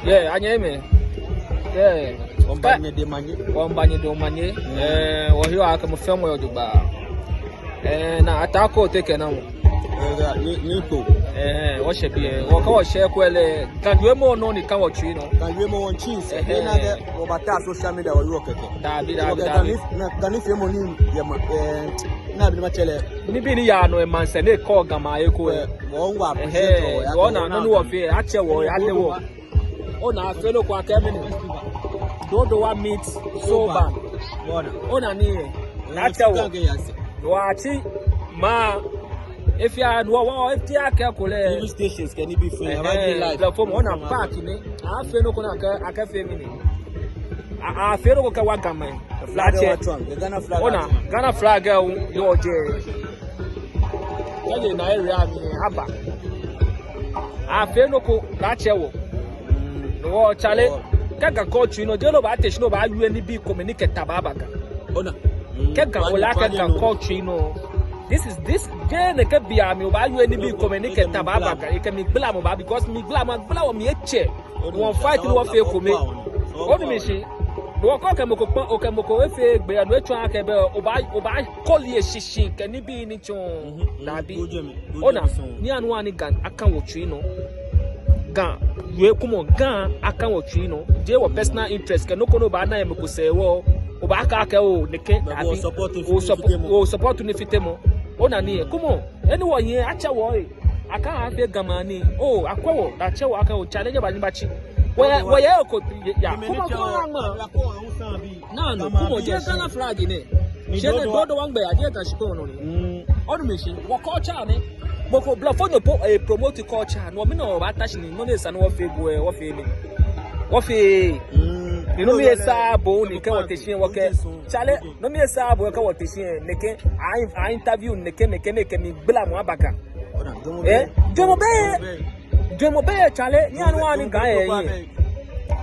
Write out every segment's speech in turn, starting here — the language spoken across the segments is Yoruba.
Yeah, anyeme. Yeah. Ombanye de manye. Ombanye de manye. Ohiyo akamufemo yo duba. Na atako take na mo. Nito. What should be what share kwele can you more no ni ka wo twi no. Can you more cheese? Na de obata social media wo work keke. Dabi. Can you mo ni na bi ma chele. Ni bi ni ya no e man se na call gama ye ko e. Wo ngwa appreciate wo ya. Wo na no wo fe a che wo ya de wo. O na fe lo kwa ka mi. Do wa meet so bad. O na ni na che wo. Wa chi ma if you had if you are careful, TV stations can be free. The phone on a park in it. I feel no can I can feel I feel no can work on my flag. The Ghana flag. Ghana flag, your J. Tell you, Abba. I feel no go that's your war, Charlie. Kaka coach, you know, Jello Batish, no, I really be communicate Tababaga. Kaka will like a coach, you know. This Jane can be a me by you any be communicate Tababa. You can make blam about because me blam and blow me a chair. Won't fight no fair for me. What do you see? No Okamoko, if a bear no track by call ye shishi, can it be in it? Nabi, Ona, Nian one gun, I can't watch you know. Gun, you come on, gun, I can't watch you know. They were personal interest, can no go by name because say, well, Obaka, oh, the king, support to Nifitemo. Ona ni come on anyone here acha worry aka have gamani oh akwo that che waka o challenge ba nibachi we ya ko ya come on no come on je Ghana flag ni je ne do wan gbe aje ka shiko no ni onu meshi wo culture ni boko bluff no promote culture no me no ba attach ni no ne sa no wo fe go wo fe ni wo fe you know me esa bo ni ke wotishin wo ke chale no me esa bo ke wotishin ne ke I interview ne ke mi bla mo abaka jomo be chale ni anu ani ga ye yin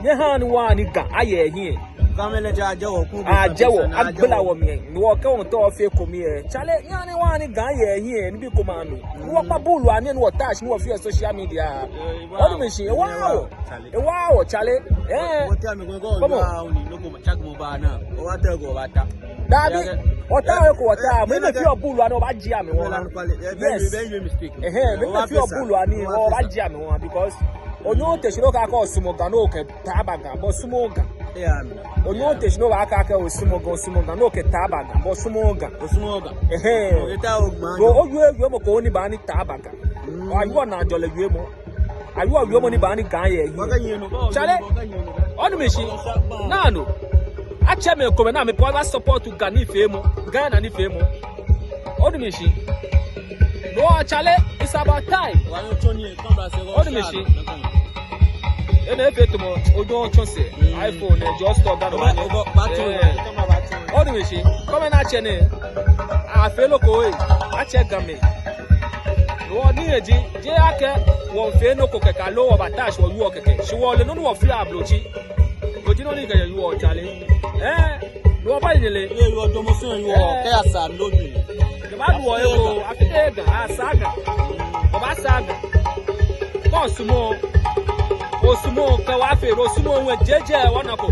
ni han wa ni ga aye yin Family jawo ku jawo agbela wo mi ni wo ke won to fe ko mi chale ni ani wa ni ga ye yin ni bi ko ma mi wo pa bulu ani ni wo touch ni wo fi social media o mi shi wow chale what time go go ni no go check mo ba na o wa te go ba ta dabi ota ko ota me me fi bulu ani o ba ji ami won yes mistake me fi bulu ani o ba ji ami won because onyo te shiro ka ko sumo ga no ke tabaga bo sumo ga onyo te shiro ka ka o sumo ga no ke tabaga bo sumo ga eta ogman go oyu mo ko ni ba ni tabaga ayu na jole yu mo ayu mo ni ba ni gan ye yi chale onu me shi na no acha me ko na me power support Ghana ni fe mo onu me shi no chale it's about time onu me shi ene fetu mo ojo chose iPhone just stop that one onu shi come na chene a fe loko e a che game no ni eji je ake won fe no ko keka lo wa batash wo yu okeke shi wo le no wo free ablochi oji no ni ke yu o chale no ba ile yu ojo mo so yu o ke asa loju ke ba du o e ko afite ga asaga ko ba saga ko sumo Osumo ka wa fe Osumo we jeje wana ko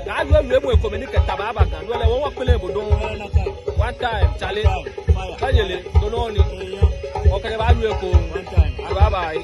ga we mo ko me ni ke tababa kan lo le won wa pele bodo one time chale fayele do no ni o ka ba lu e ko bye bye